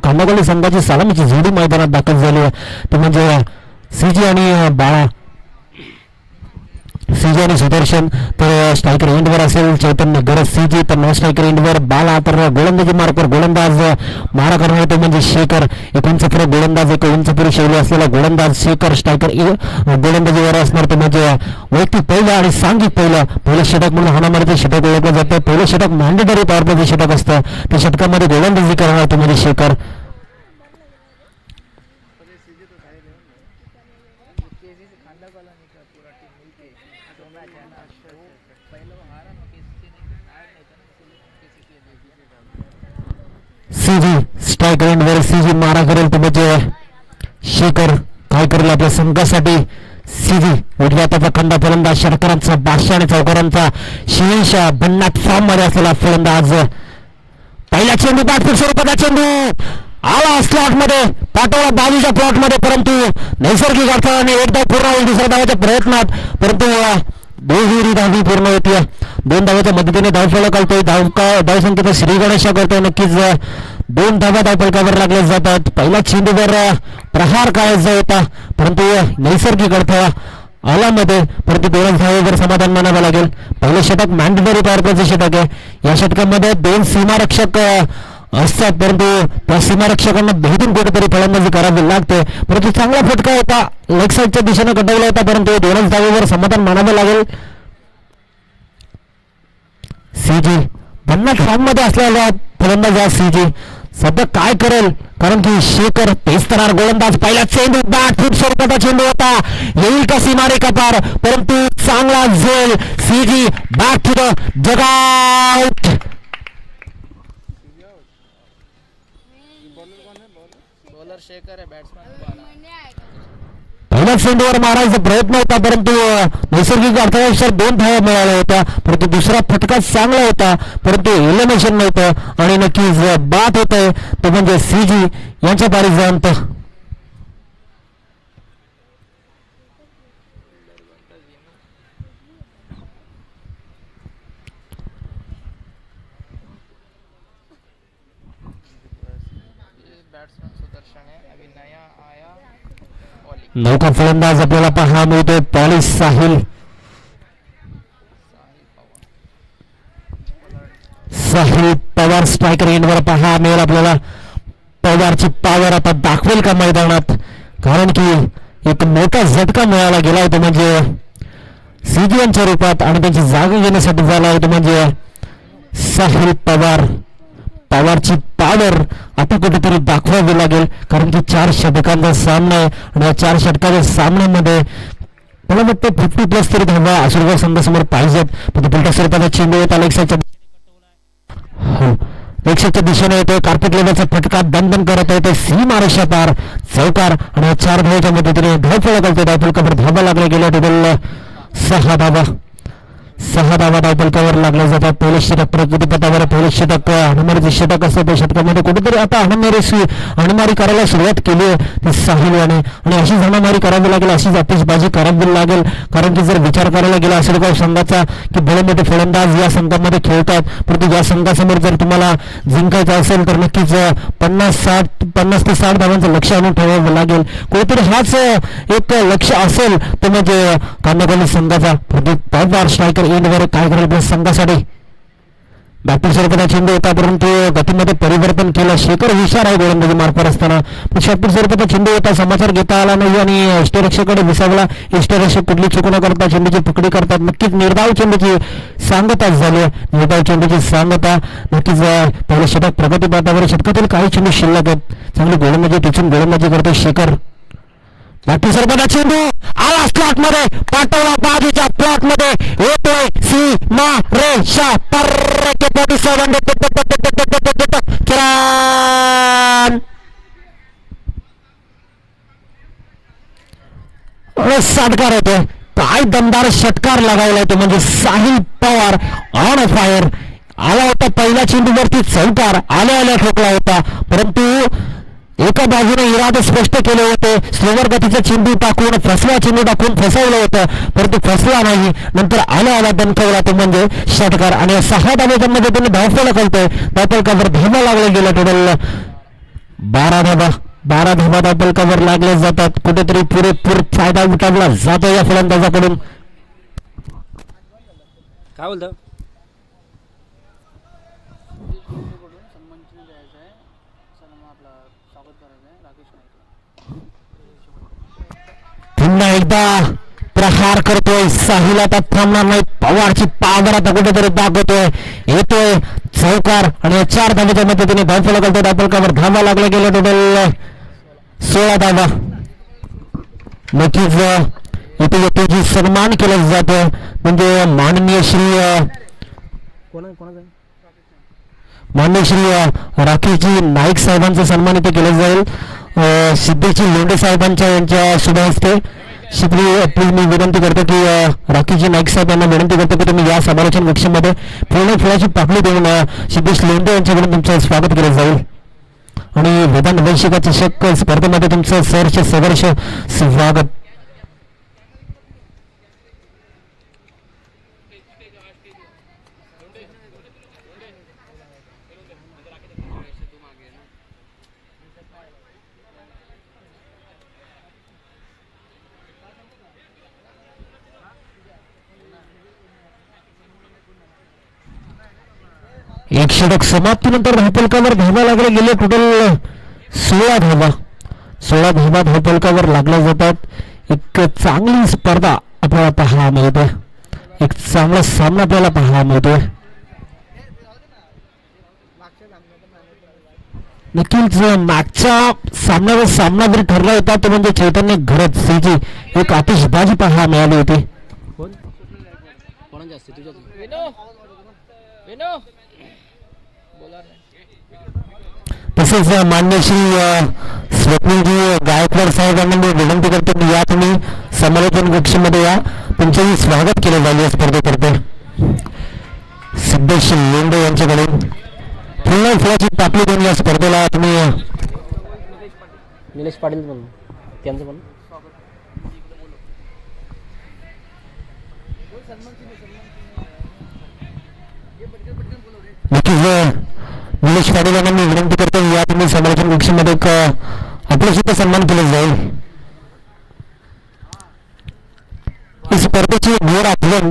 खांदागोली संघाची सलामीची जोडी मैदानात दाखल झाली आहे ती म्हणजे सीजी आणि बाळा. सीजी आणि सुदर्शन तर स्ट्रायकर एंडवर असेल चैतन्य गरज सीजी, तर नॉन स्ट्रायकर एंडवर बाला. तर गोलंदाजी मार्कवर गोलंदाज मारा करणार तो म्हणजे शेखर. एक उंच पुढे गोलंदाज, एक उंच पुढे शैली असलेला गोलंदाज शेखर. स्ट्रायकर गोलंदाजीवर असणार तो म्हणजे वैयक्तिक पहिलं आणि सांघिक पहिलं षटक म्हणून हाणामारीचे षटक ओळखलं जातं. पहिलं षटक मॅन्डेटरी पॉवरमध्ये षटक असतं, त्या षटकामध्ये गोलंदाजी करणार तो म्हणजे शेखर. सीजी स्ट्राईक एंडवर सीजी मारा करेल तो म्हणजे शेखर काय करेल आपल्या संघासाठी. सीजी उजव्या हाताचा खंडा फलंदाज, षटकारांचा बादशाह आणि चौकारांचा शिवशा भन्नाट फॉर्म मध्ये असलेला फलंदाज. पहिला चेंडू बॅटफूट स्वरूपाचा चेंडू आला स्लॉट मध्ये, पाठवला बाजूच्या प्लॉट मध्ये, परंतु नैसर्गिक अडथळ्याने एक धाव पूर्ण होईल दुसऱ्या धावाच्या प्रयत्नात, परंतु दुहेरी धावी पूर्ण होती. 2 धावाच्या मदतीने धावफलक आलतोय. धावसंख्येचा श्री गणेशा करतोय. नक्कीच 2 धावा धावफलकावर लागल्या जातात. पहिल्या चेंडूवर प्रहार करायचा होता, परंतु नैसर्गिक अडथळा आला मध्ये, परंतु 2 धावेवर समाधान मानावं लागेल. पहिलं षटक मॅन्डेटरी पॉवर प्लेचं षटक आहे. या षटकामध्ये 2 सीमारक्षक असतात, परंतु त्या सीमारक्षकांना भेटून कुठेतरी फलंदाजी करावी लागते. परंतु चांगला फटका होता, लेग साईडच्या दिशेने कटवला होता, परंतु 2 धावेवर समाधान मानावं लागेल. सीजी भन्नाट फॉर्म मध्ये असलेला फलंदाज सीजी सध्या काय करेल, कारण की शेखर पेस्तनार गोलंदाज. पहिला चेंडू बॅटफूट स्वरूपाचा चेंडू होता, येईल का सीमारेखा पार, परंतु चांगला झेल. सीजी बॅक टू द जगआउट. पहिल्या चेंडूवर मारायचा प्रयत्न होता, परंतु नैसर्गिक अडथळ्यानुसार 2 धावा मिळाल्या होत्या, परंतु दुसरा फटका चांगला होता, परंतु एलिमिनेशन नव्हतं आणि नक्कीच बाद होत आहे तो म्हणजे सीजी यांच्या पारीचा अंत. नौका फलंदाज आपल्याला पाहायला मिळतोय पॉलिश साहिल. साहिल पवार स्ट्रायकर एंडवर पाहायला मिळेल आपल्याला. पवारची पॉवर आता दाखवेल का मैदानात, कारण की एक मोठा झटका मिळाला गेला होता म्हणजे सीजीएनच्या रूपात, आणि त्यांची जागा घेण्यासाठी झाला होता म्हणजे साहिल पवार. पवारची पॉवर आता कुठेतरी दाखवावी लागेल, कारण की 4 षटकांचा सामना आहे आणि या 4 षटकाच्या सामन्यामध्ये मला वाटतं 50+ तरी धावा आशीर्वाद संघासमोर पाहिजेत. पण पुलटा स्वरूपाचा चेंडू येत लेक्साच्या दिशेने येतोय. कार्पेट लेवलचा फटका दणदण करत येतोय सीमा रेषा पार, चौकार, आणि या 4 धावाच्या मदतीने धावफलक आलतोय. धावफलकावर धावा लागल्या गेल्या टोटल 6 धावा. 6 धावा धावफलकावर लागल्या जातात. पहिलं षटक प्रगतीपथावर, पहिलं षटक हाणामारीचे षटक असतं. त्या षटकामध्ये कुठेतरी आता हाणामारी करायला सुरुवात केली आहे ती साहिल याने, आणि अशीच हाणामारी करावी लागेल, अशीच आतिषबाजी करावी लागेल, कारण की जर विचार करायला गेला आशीर्वाद संघाचा की भले मोठे फलंदाज या संघामध्ये खेळतात, परंतु या संघासमोर जर तुम्हाला जिंकायचं असेल तर नक्कीच 50 ते 60 धावांचं लक्ष आणून ठेवावं लागेल. कुठेतरी हाच एक लक्ष असेल तो म्हणजे खांदागोली संघाचा. पॉवर स्ट्रायकर एंडवर काय करेल संघासाठी. बॅटिंग स्वरूपाचा चेंडू होता, परंतु गतीमध्ये परिवर्तन केलं. शेखर हुशार आहे गोलंदाजी मार्कवर असताना, पण शॉर्टपुट स्वरूपाचा चेंडू होता, समाचार घेता आला नाही आणि यष्टीरक्षकाकडे विसावला. यष्टीरक्षक कुठली चूक न करता चेंडूची पकडी करतात. नक्कीच निर्धाव चेंडूची सांगता झाली. निर्धाव चेंडूची सांगता नक्कीच. पहिलं षटक प्रगतीपथावर, षटकातील काही चेंडू शिल्लक आहेत. चांगली गोलंदाजी टिचून गोलंदाजी करतो शेखर. बॅटिंग स्वरूपाचा चेंडू आला स्लॉट मध्ये, पाठवला बाजूच्या प्लॉट मध्ये, येतोय सीमा रेषा पर 47 होतोय. काय दमदार षटकार लगावलाय तो म्हणजे साहिल पवार ऑन फायर. आला होता पहिल्या चेंडूवरती चौकार, आल्या ठोकला होता, परंतु एका बाजूने इरादे स्पष्ट केले होते. स्लोवर गतीचा चेंडू टाकून फसवलं होतं, परंतु फसला नाही. नंतर आला दणकवला तो म्हणजे षटकार, आणि 6 धावेच्या मध्ये त्यांनी धावफलक करतोय. धावफलकावर धावा लागला गेला टोटल 12 धाबा धापलकावर लागले जातात. कुठेतरी पुरेपूर फायदा उठवला जातो या फलंदाजाकडून. काय बोलतो पुन्हा एकदा प्रहार करतोय साहिल. आता थांबणार नाही. पवारची पावर आता कुठेतरी दाखवतोय. येतोय चौकार आणि 4 धाब्याच्या मदतीने धावफलक करतोय. धावफलकावर धावा लागला गेला. टोटल 16 धावा. नक्कीच इथे येतोय सन्मान केला जातो म्हणजे माननीय श्री राकेशजी नाईक साहेबांचा सन्मान इथे केला जाईल. सिद्धेशी लोंढे साहेबांच्या यांच्या शुभ हस्ते. प्लीज मी विनंती करतो की राकेशजी नाईक साहेब यांना विनंती करतो की तुम्ही या समालोचन कक्षामध्ये पूर्ण फुलाची पाकळी देऊन सिद्धेश लोंढे यांच्याकडून तुमचं स्वागत केलं जाईल. आणि वेदांत वंशिका चषक स्पर्धेमध्ये तुमचं सहर्ष स्वागत. एक षटक समाप्तीनंतर धावफलकावर धावा लागले गेले. टोटल 16 धावा धावफलकावर लागल्या जातात. एक चांगली स्पर्धा आपल्याला पाहायला मिळते. एक चांगला सामना आपल्याला पाहायला मिळतोय. नक्कीच मागच्या सामन्यावर सामना जरी ठरला होता तो म्हणजे चैतन्य घरत एक आतिषबाजी पाहायला मिळाली होती. तसेच मान्य श्री स्वप्नीलजी गायकवाड साहेबांना मी विनंती करतो की या तुम्ही समालोचन कक्षामध्ये या. तुमचंही स्वागत केलं जाईल या स्पर्धेकरता. सिद्धेश लोंढे यांच्याकडून पूर्ण फुलाची पाकळी देऊन या स्पर्धेला तुम्ही. निलेश पाटील पण त्यांचं पण नक्कीच निलेश पाटील यांना मी विनंती करतो या तुम्ही समालोचन कक्षामध्ये आपलं सुद्धा सन्मान केलं जाईल. ही स्पर्धेची गोड आठवण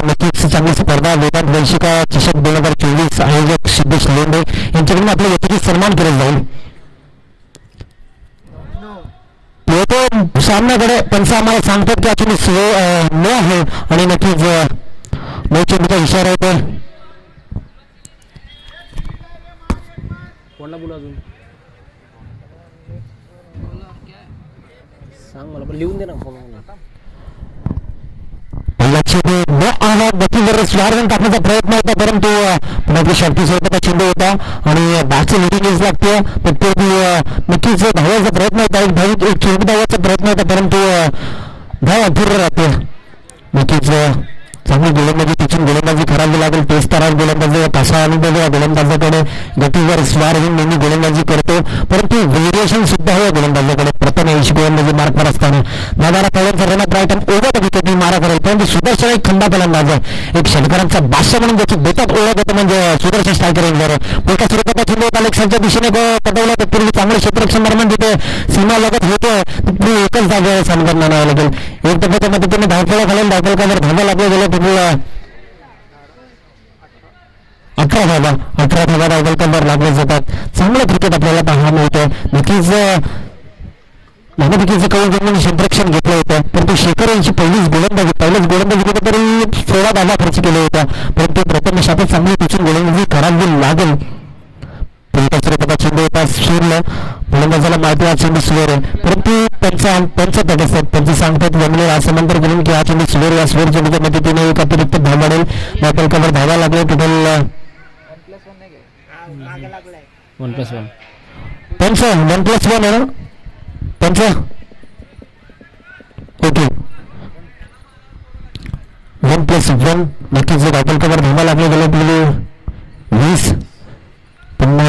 नक्कीच चांगली स्पर्धा. वेदांत वंशिका चषक 2024 आयोजक सिद्धेश लोंढे यांच्याकडून आपल्या व्यक्तीचे सन्मान केले जाईल. येतो सामन्याकडे त्यांचं आम्हाला सांगतात की अजून न आहे आणि नक्कीच नऊ चेंडूचा इशारा येतो. कोणाला बोला अजून सांग मला पण लिहून दे ना फोन. गतीवर स्वारगण टाकण्याचा प्रयत्न होता परंतु पुन्हा शक्ती स्वतःचा चेंडू होता आणि बॅटची लिडिंग लागते. नक्कीच धावायचा प्रयत्न होता. एक चेंडू धावायचा प्रयत्न होता परंतु धाव अपूर्ण राहते. नक्कीच चांगली गोलंदाजी तिथून गोलंदाजी करावी लागेल. तेच तर गोलंदाजी पासा अनुभव या गोलंदाजाकडे गतीवर स्वार घेऊन नेहमी गोलंदाजी करतो परंतु व्हेरिएशन सुद्धा आहे गोलंदाजाकडे. प्रथम 80 गोलंदाजी मार्कवर असताना दादाला पहिल्यांदा रनअप राईट आणि ओव्हर विकेटनी मारा करेल परंतु सुदर्शन एक खंडा फलंदाज आहे. एक षटकारांचा बादशाह म्हणून त्याची बेतात ओळख होतं म्हणजे सुदर्शन स्ट्रायकर येणार. एका स्वरूपाचा चेंडू होता लेक्सरच्या दिशेने पटवला तर पूर्वी चांगलं क्षेत्ररक्षण निर्माण तिथे सीमा लगत होतं. एकच जागेवर सामना आणावं लागेल. एक टप्प्याच्या मदतीने धावफळा घालून धावफलकावर धावा लागले गेले. 18 धावा धावफलकावर लागले जातात. चांगलं क्रिकेट आपल्याला पाहायला मिळतं. नक्कीच नाणेफेकीचं कौल क्षेत्ररक्षण घेतलं होतं परंतु शेखर यांची पहिलीच गोलंदाजी कुठेतरी 16 धावा खर्च केल्या होत्या परंतु प्रथम शाखेत चांगली तिथून गोलंदाजी करावी लागेल. स्वरूपाचा चेंडू होता सूरला गोलंदाजाला माहिती हा चेंडू स्वेर आहे परंतु त्यांचं तट असतात. त्यांचे सांगतात जमले असं नंतर करून की हा चेंडू स्वेर या स्वेर चेंडूच्या मदतीने एक अतिरिक्त धाव वाढेल. धावफलकावर धावा लागले. टोटल 1+1 त्यांचं 1+1 आहे ना त्यांचं. ओके 1+1 नक्कीच धावफलकावर धावा लागले गेले 20. पुन्हा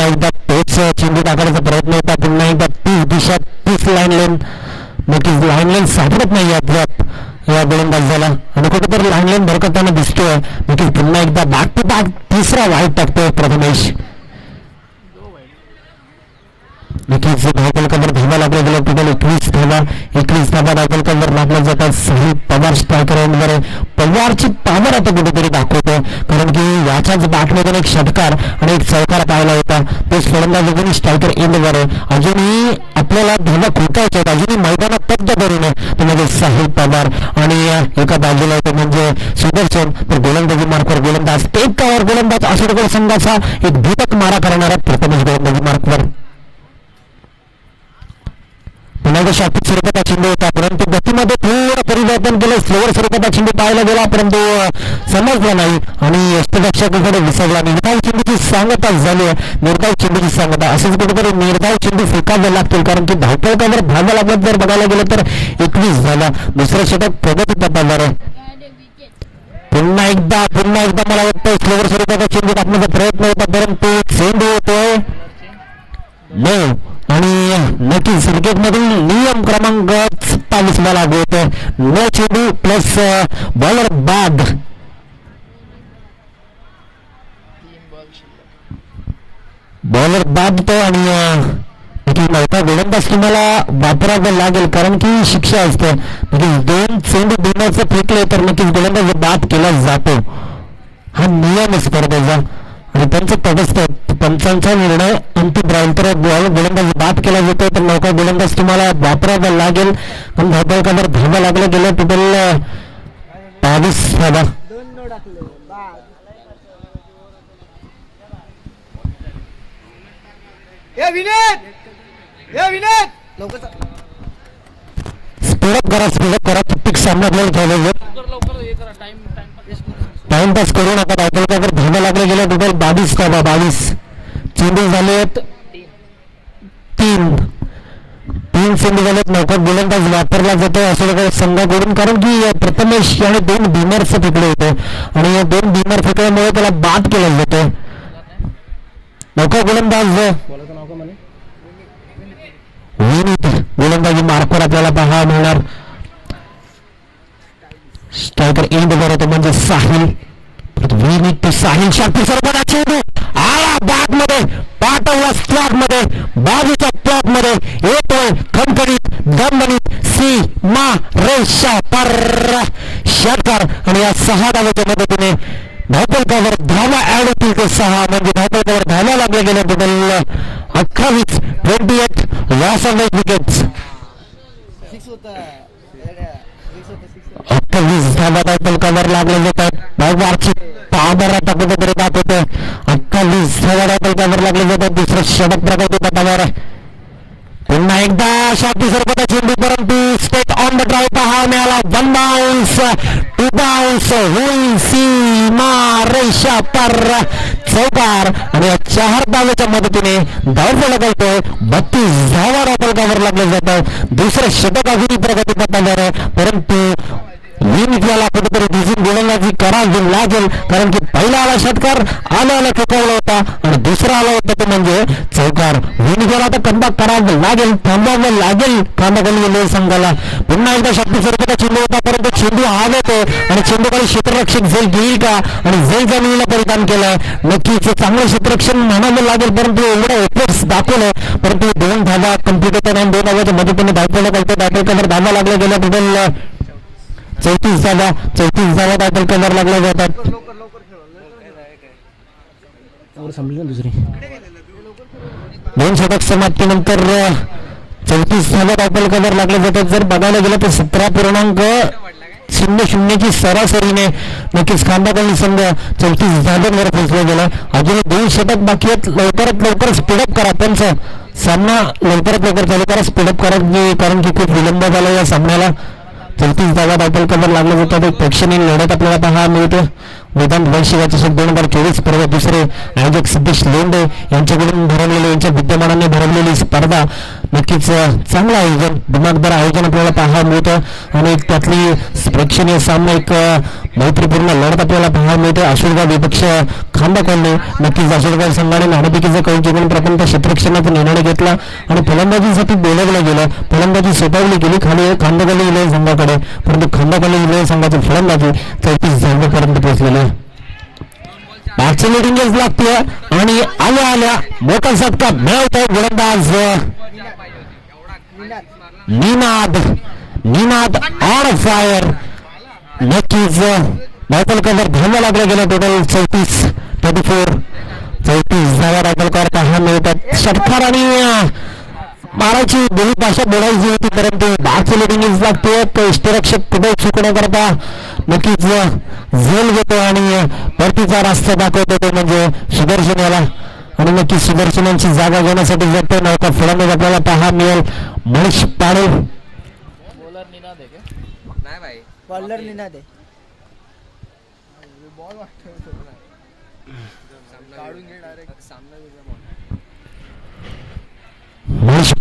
एकदा तोच चेंडू टाकण्याचा प्रयत्न होता. पुन्हा एकदा 30 दिशा 30 लाईन नक्कीच लाईन सापडत नाही या गोलंदाजाला आणि कुठेतरी लाईन भरकटताना दिसतोय. नक्कीच पुन्हा एकदा बॅक टू बॅक तिसरा वाईट टाकतोय प्रथमेश. नक्कीच धावफलकावर धावा लागल्या गेल्या टोटल 21 धावा धावफलकावर लागल्या जातात. साहिल पवार स्ट्रायकर एंडवर पवारची पॉवर आता कुठेतरी दाखवतो, कारण की याच्याच बॅटमधून एक षटकार आणि एक चौकार पाहिला होता. तेच फलंदाज अजूनही स्ट्रायकर एंडवर आहे. अजूनही आपल्याला धावा खोटायच्या आहेत, अजूनही मैदानात तब्द करू नये. तो म्हणजे साहिल पवार आणि एका बाजूला होतो म्हणजे सुदर्शन, तर गोलंदाजी मार्कवर गोलंदाज टेकावर गोलंदाज आसुरगड संघाचा एक भेदक मारा करणारा प्रथमच गोलंदाजी मार्कवर पुन्हा शापित स्वरूपाचा चेंडू होता, परंतु गतीमध्ये थोडं परिवर्तन केलं. स्लोवर स्वरूपाचा चेंडू पाहायला गेला, परंतु समजला नाही आणि यष्टरक्षकाकडे विसरला. निर्धाव चेंडूची सांगता झाली आहे, निर्धाव चेंडूची सांगता. असेच कुठेतरी निर्धाव चेंडू फेकावे लागतील, कारण की धावफलकावर धावा लागत जर बघायला गेलं तर 21 झाला. दुसरं षटक प्रगती पथावर आहे. पुन्हा एकदा मला वाटतं स्लोवर स्वरूपाचा चेंडू टाकण्याचा प्रयत्न होता, परंतु चेंडू होतोय नो. आणि नक्कीच क्रिकेटमधील नियम क्रमांक 27 ला लागू होतो. नो चेंडू प्लस बॉलर बाद. बॉलर बाद तो आणि नव्हता गोलंदाज तुम्हाला वापरावं लागेल, कारण की शिक्षा असते. म्हणजे 2 चेंडू देण्याचं फेकले तर नक्कीच गोलंदाज बाद केला जातो. हा नियम स्पर्धेचा आणि त्यांचं तटस्थ पंचांचा निर्णय अंतिम राहील. तर गोलंदाज बाद केला जातो, तर नौका गोलंदाज तुम्हाला वापरावा लागेल. पण धावफलकावर धावा लागला गेलं टोटल 22 धावा. स्पीडअप करा कित्येक सामना आपल्याला ठेवायचे. टाइमपास करू नका. धावफलकावर धावा लागले गेले टोटल 22 धावा. 22 चेंडू झालेत 3 चेंडू झालेत. नौका गोलंदाज वापरला जातो असं संघाकडून, कारण की प्रथमेश याने 2 बीमर्स फेकले होते आणि या 2 बीमर फेकल्यामुळे त्याला बाद केला जातो. नौका गोलंदाज विनीत गोलंदाजी मार्कवर आपल्याला पाहायला मिळणार. स्ट्रायकर एंडवर होतो म्हणजे साहिल. विनीत साहिल शाक्ती सरबडा चेंडू आला बॅट मध्ये, पाठवला स्लॉट मध्ये, बाजूच्या प्लॉट मध्ये येतोय खणखणीत दणदणीत सीमा रेषा पर षटकार. आणि या 6 धावाच्या मदतीने धावफलकावर धावा ऍड होतील ते 6, म्हणजे धावफलकावर धावा लागले गेले टोटल 28 28 व्यासंग विकेट्स. 28 धावा धावफलकावर लागले जातात. वारची पॉवर आता कुठेतरी दाखवतोय. 28 धावा धावफलकावर लागले जातात. दुसरं षटक प्रगती पथावर आहे. पुन्हा एकदा शाक्ती सरबता चेंडू, परंतु स्टेट ऑन द ड्राईव्ह पाहायला मिळाला. 1 बाउन्स 2 बाउन्स होईल सीमा रेषा पर चौकार. आणि 4 धावेच्या मदतीने धावफलक होतोय 32 धावा धावफलकावर लागले जातात. दुसरं षटक अजूनही प्रगती पथावर आहे, परंतु विनीतला कुठेतरी दिसून गोलंदाजी करावी लागेल, कारण की पहिला आला षटकार आल्याला फेकावला होता आणि दुसरा आला होता तो म्हणजे चौकार. विनीतला आता कमबॅक करावं लागेल, थांबावं लागेल खांबाखाली संघाला. पुन्हा एकदा शक्ती स्वरूपाचा चेंडू होता, परंतु चेंडू आला आणि चेंडूखाली क्षेत्ररक्षक झेल घेईल का, आणि झेल जमिनीला परिधान केलाय. नक्कीच चांगलं क्षेत्ररक्षण म्हणावं लागेल, परंतु एवढं एफर्ट्स दाखवलंय, परंतु 2 धावा कंप्लीट होतात आणि 2 धावाच्या मदतीने धावफलकावर धावा लागल्या गेल्या टोटल 34 धावा धावफलकावर लागल्या जातात. दुसरी 2 षटक समाप्तीनंतर 34 धावा धावफलकावर लागले जातात. जर बघायला गेलं तर 17.00 ची सरासरीने नक्कीच खांबाखाली संघ 34 धावांवर पोहोचला गेला. अजून 2 षटक बाकी आहेत. लवकरात लवकर स्पीडअप करा, त्यांचा सामना लवकरात लवकर चालू करा, स्पीडअप करा, कारण की खूप विलंब झाला या सामन्याला. 34 धावा धावफलकावर लागले जातात. एक प्रेक्षणीय लढत आपल्याला पाहायला मिळते. मैदान वर्षाचे 2024 स्पर्धा दुसरे आयोजक सिद्धेश लोंढे यांच्याकडून भरवलेली, यांच्या विद्यमानाने भरवलेली स्पर्धा नक्कीच चांगलं आयोजन, दिमागदार आयोजन आपल्याला पाहायला मिळतं. आणि त्यातली प्रेक्षणीय सामना एक मैत्रीपूर्ण लढत आपल्याला पाहायला मिळते. आशीर्वाद विपक्ष खांबाखाली. नक्कीच आशीर्वाद संघाने नाणेफेकीचं कौल जिंकून प्रथम क्षेत्ररक्षणाचा निर्णय घेतला आणि फलंदाजीसाठी बोलवलं गेलं. फलंदाजी सोपवली गेली खाली खांबाखाली विलय संघाकडे, परंतु खांबाखाली विलय संघाची फलंदाजी 34 धावेपर्यंत पोहोचलेली आहे. मागची लिडिंगच लागते आणि आल्या मोठा झटका मिळवतोय गोलंदाज निनाद ऑन फायर. नक्कीच डायपल कव्हर धावला लागला गेला. टोटल 34 धावा डायपल कव्हर पाहायला मिळतात. षटकार आणि मारायची दोन्ही भाषा बोलायची होती परंतु मागची लिडिंगच लागते. तो इष्टरक्षक कुठे चूक न करता नक्कीच झेल घेतो आणि परतीचा रस्ता दाखवतो तो म्हणजे सुदर्शन याला. आणि नक्की सुदर्शनांची जागा घेण्यासाठी जातो नव्हता फलंदाज आपल्याला पाहा मिळेल मनीष पाडेल. बॉलर निनाद आहे. मनीष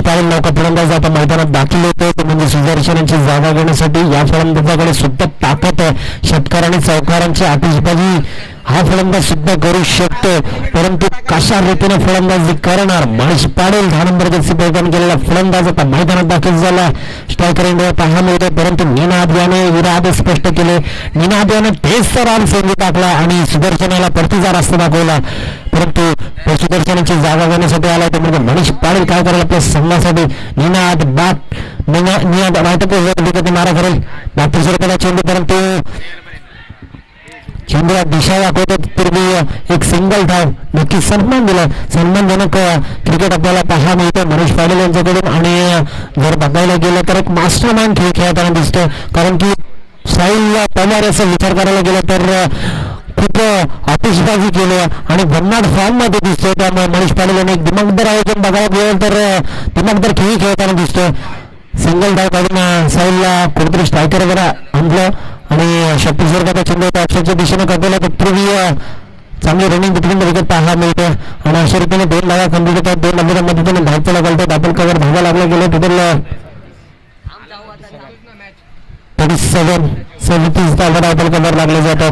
पाडेल नौका फलंदाज आता मैदानात दाखल होतो तो म्हणजे सुदर्शनांची जागा घेण्यासाठी. या फलंदाजाकडे सुद्धा ताकद आहे. षटकार आणि चौकारांची आतिषबाजी हा फलंदाज सुद्धा करू शकतो परंतु कशा रीतीने फलंदाजी करणार. मनीष पाडेल 10 नंबर जर्सी परिधान केलेला फलंदाज आता मैदानात दाखल झाला. स्ट्रायकर इंडिया पाहायला मिळतो परंतु निनाद याने इरादे स्पष्ट केले. निनाद याने तेच रान सेंदी टाकला आणि सुदर्शनाला परतीचा रस्ता दाखवला परंतु सुदर्शनाची जागा घेण्यासाठी आला तो म्हणजे मनीष पाडेल. काय करेल आपल्या संघासाठी. निनाद मारा करेल बाकी सरकारला चेंडू परंतु चेंडूला दिशा दाखवतो पूर्वी एक सिंगल धाव. नक्की सन्मानजनक क्रिकेट आपल्याला पाहायला मिळतो मनीष पाडेल यांच्याकडून. आणि जर बघायला गेलं तर एक मास्टर माइंड खेळ खेळताना दिसतो कारण की साहिल पवार याचा विचार करायला गेला तर खूप आतिषबाजी केली आणि भन्नाट फॉर्म मध्ये दिसतोय. त्यामुळे मनीष पाडेल यांनी एक दिमागदार आयोजन बघायला गेलं तर दिमागदार खेळ खेळताना दिसतोय. सिंगल धाव काढून साहिलला कुठेतरी स्ट्रायकर वगैरे आणलं आणि शक्तीस्वर्गाचा चेंडू ऑप्शनच्या दिशेने काढला तर पूर्वी चांगली रनिंग तिकडून विकेट पाहायला मिळते. आणि अशा रीतीने 2 धावा कंप्लीट होतात. 2 नंबरच्या मदतीने धावपळा घालतात. आपण कव्हर धावा लागला गेला टोटल 37 धावा धावपळ कव्हर लागले जातात.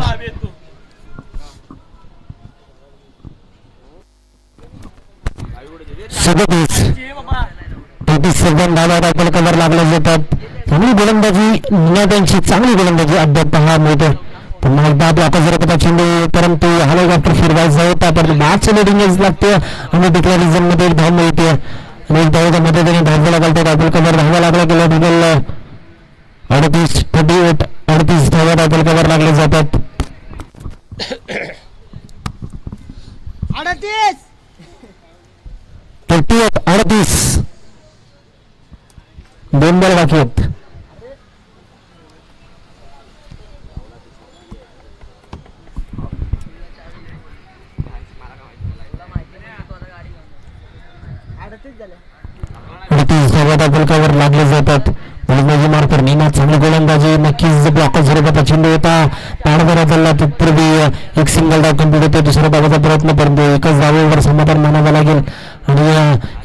37 धावा धावपळ कव्हर लागले जातात. चांगली गोलंदाजी निनादांची चांगली गोलंदाजी अद्याप पाहायला मिळते. पुन्हा एकदा आपला जर चेंडू परंतु हेलिकॉप्टर फिरवायचा होता परंतु मॅच लिडिंगच लागते आणि डिक्लेरेशन मध्ये एक धाव मिळते आणि एक धावाच्या मदतीने धावला घालतो. डायपल कव्हर धावा लागला गेला टोटल 38 धावा डायपल कव्हर लागले जातात. 38 2 बॉल बाकी आहेत. कव्हर लागले जातात. गोलंदाजी मार्कर निनाद चांगली गोलंदाजी नक्कीच ब्लॉक स्वरूपाचा चेंडू होता पाणभरा चालला तत्पूर्वी एक सिंगल धाव कंप्लीट होते. दुसऱ्या धावाचा प्रयत्न परंतु एकच धावेवर समाधान मानावं लागेल आणि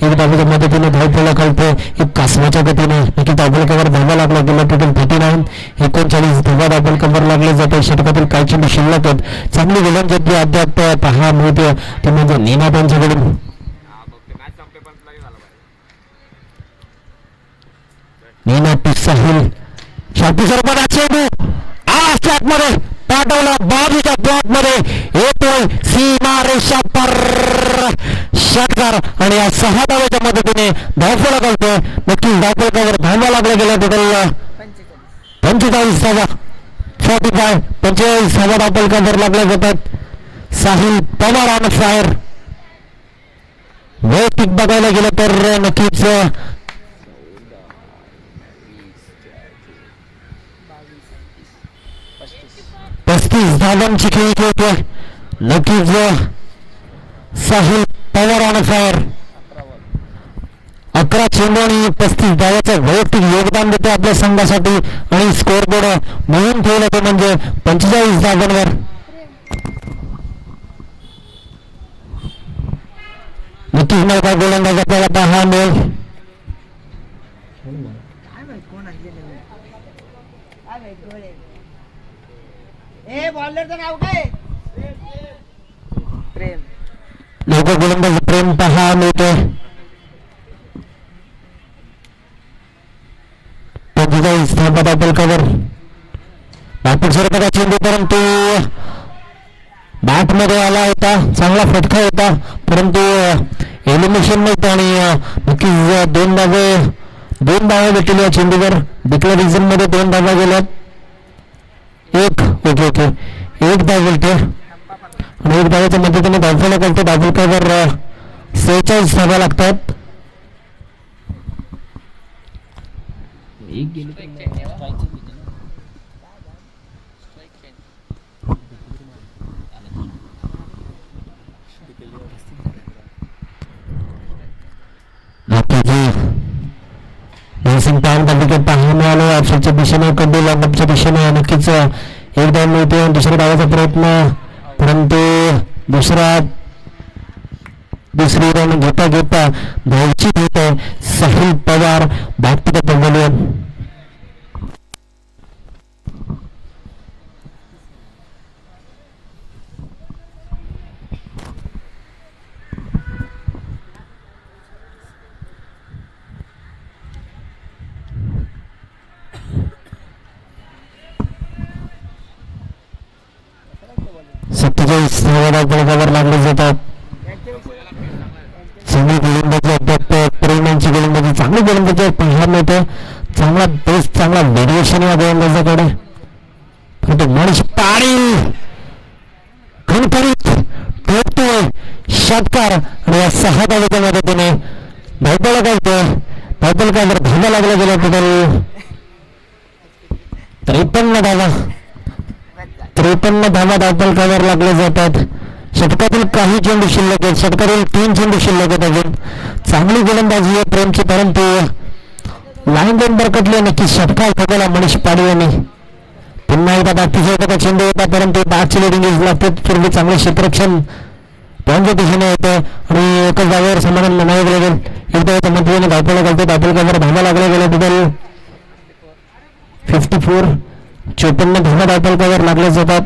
एक धावेच्या मदतीने धावपळ कळते. एक कासवाच्या गतीने नक्की धावपळ कव्हर धावा लागला गेला टोटल 39 धावा धावपळ कव्हर लागले जाते. षटकातील काही चेंडू शिल्लक आहेत. चांगली गोलंदाजी अद्याप पाहायला मिळते ते म्हणजे निनाद यांच्याकडून. साहिल शांती स्वरूपाचा चेंडू आतमध्ये पाठवला बाजूच्या ब्लॉक मध्ये येतोय सीमारेषा पर षटकार आणि या 6 धावाच्या मदतीने धावपळ घालतोय. नक्कीच धावपळ कव्हर धावा लागला गेला टोटल 45 धावा 45 धावा धावपळ कव्हर लागल्या जातात. Sahil Pawar on fire. वैयक्तिक बघायला गेलं तर नक्कीच 35 धावांची खेळी खेळतोय. नक्कीच साहिल पवार ऑन फायर. 11 चेंडू आणि 35 धावाचं वैयक्तिक योगदान देते आपल्या संघासाठी आणि स्कोअर बोर्ड मिळून ठेवलं ते म्हणजे 45 धावांवर. नक्कीच नौका गोलंदाज आपल्याला पाहायला मिळेल. नौका गोलंदाज प्रेम पाहायला मिळतोय. 45 धावा धावपळ कव्हर नागपूर स्वरूपाचा चेंडू परंतु आतमध्ये आला होता, चांगला फटका होता, परंतु एलिमिनेशन नव्हतं आणि नक्कीच दोन धावा भेटलेल्या चेंडूवर. डिक्लेरेशन मध्ये 2 धावा गेल्यात. एक धाव भेटते आणि 1 धावाच्या मदतीने धावफलक करते. धावफलकावर 46 धावा लागतात. एक गेली तर strike ची होती ना. विकेट पाहायला मिळालं. ऑफसाईडच्या दिशेने कंडी लॉकअपच्या दिशेने नक्कीच एक धाव मिळते. दुसऱ्या धावाचा प्रयत्न, परंतु दुसरी रन घेता धावची होते. Sahil Pawar back to the pavilion. धावफलकावर लागले जातात. चांगली गोलंदाजी अद्याप प्रेमांची गोलंदाजी, चांगली गोलंदाजी पाहायला मिळते. चांगला बेस, चांगला व्हेरिएशन या गोलंदाजाकडे. परंतु मनीष पाटील खणखणीत ठोकतोय षटकार आणि या 6 धावाच्या मदतीने धावफलकावर धावा लागला गेला. टोटल 53 धावा धावफलकावर लागले जातात. षटकातील काही चेंडू शिल्लक आहेत, षटकातील 3 चेंडू शिल्लक आहेत. अजून चांगली गोलंदाजी आहे प्रेमची, परंतु लाईन दोन बरकटली. नक्की षटकार ठोकला मनीष पाटील यांनी. पुन्हा एकदा बाकीचा होता चेंडू होता, परंतु बॅटची लिडिंग लागते. पूर्वी चांगले क्षेत्ररक्षण त्यांच्या दिशेने होते आणि एकच धावावर समाधान म्हणावे लागेल. एकदा मधून धावफलक घालते. धावफलकावर धावा लागल्या गेल्या. टोटल 54 54 धावा धावफलकावर लागल्या जातात.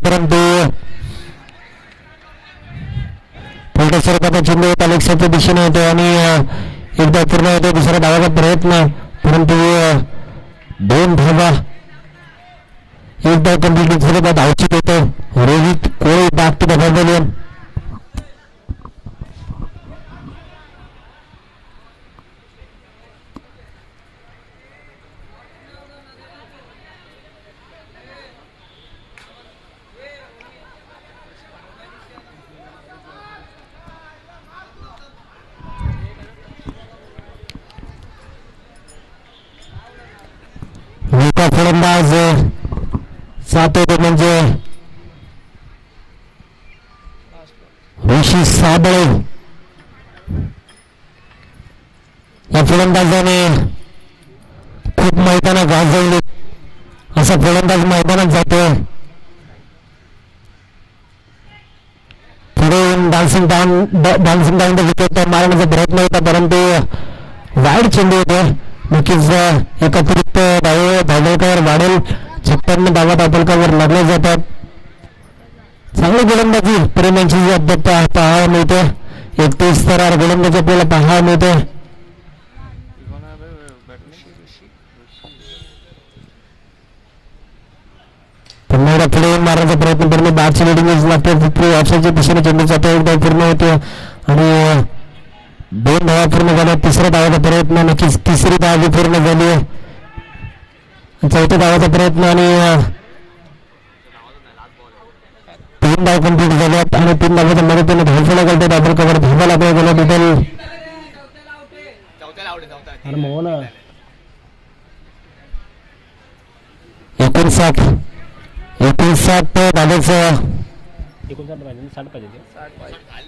परंतु पुढच्या सरकारचा चेंडू होता लेक्सच्या दिशेने होतो आणि एकदा पूर्ण होतो. दुसऱ्या धावाचा प्रयत्न, परंतु 2 धावा. एक धाव कंप्लीट झाले, धावचित होतो. रोहित कोळी बॅक टू द पवेलियन. फलंदाज जातो तो म्हणजे ऋषी साबळे. या फलंदाजाने खूप मैदानात गाजवली. असा फलंदाज मैदानात जातो. पुढे डान्सिंग डाऊन विकेट मारण्याचा प्रयत्न होता, परंतु वाईड चेंडू होते. नक्कीच एकत्रित धावफलकावर वाढेल. 56 धावा धावफलकावर लागल्या जातात. चांगली गोलंदाजी प्रेमांची अद्याप पाहायला मिळते. 31 स्तरावर गोलंदाजी आपल्याला पाहायला मिळते. पुन्हा एकदा पुढे मारण्याचा प्रयत्न करणे. बॅटची लिडिंग लागते. ऑफसाईडच्या दिशेने चेंडू जातो. एक धाव पूर्ण होते आणि 2 धावा पूर्ण झाल्या. तिसऱ्या धावाचा प्रयत्न, नक्कीच तिसरी धाव पूर्ण झाली. चौथ्या धावाचा प्रयत्न आणि 3 धाव कंप्लीट झाल्यात आणि 3 धावाच्या मदतीने धावफलक करते. धावफलकावर धावा लागला गेला. टोटल 59 धावाचं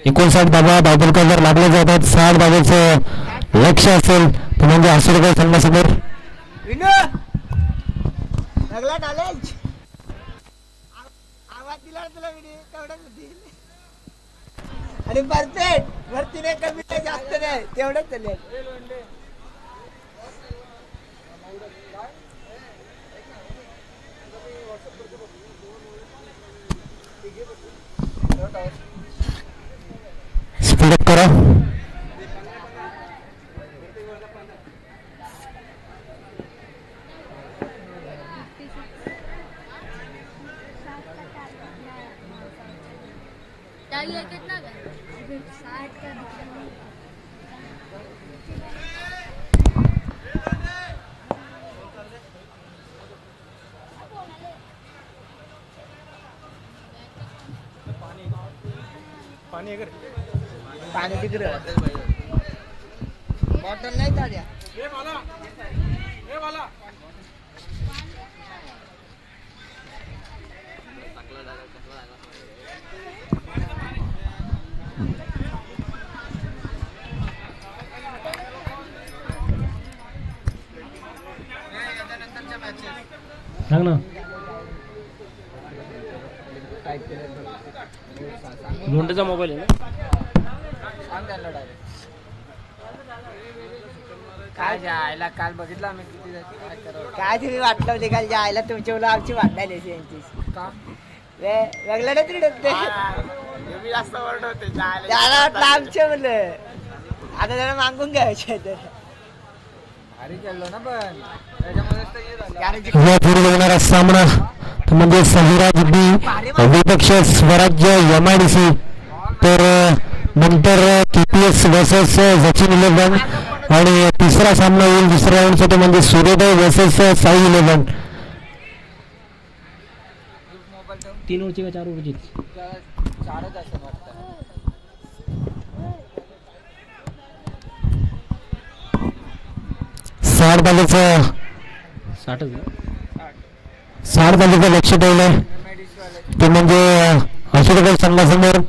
59 धावा धावफलकावर लागले जातात. 60 धावाचं लक्ष असेल म्हणजे आशीर्वाद संघासमोर. आवाज दिला तुला व्हिडिओ तेवढंच होतील आणि परफेक्ट वरतीने कमी नाही जास्त नाही तेवढंच चालेल. स्पीड चाहिए कितना का 60 का पाणी तिकडे बॉटल नाही ताज्या सांग ना. लोंढेचा मोबाईल आहे ना. काय जायला काल बघितलं आम्ही किती काय तुम्ही वाटलं होते काल जायला तुमच्या मुलं आमची वाटायला यांची का वेगळं नाही तरी डबते जास्त वर्ड होते त्याला वाटलं आमच्या मुलं आता जरा मागून घ्यायचे तर भारी चाललो ना पण त्याच्यामध्ये या पुढे होणारा सामना तो म्हणजे सहिराज बी विपक्ष स्वराज्य MIDC तर नंतर KPS वर्सेस सचिन 11 आणि तिसरा सामना होईल दुसऱ्या राऊंडचा तो म्हणजे सूर्योदय वर्सेस साई 11. 3 ओव्हरची का 4 ओव्हरची? चारच असं वाटतं 60 तालुक्याचं 60च ना. 60 तालुक्याचं लक्ष ठेवलंय ते म्हणजे अशोकगड संघासमोर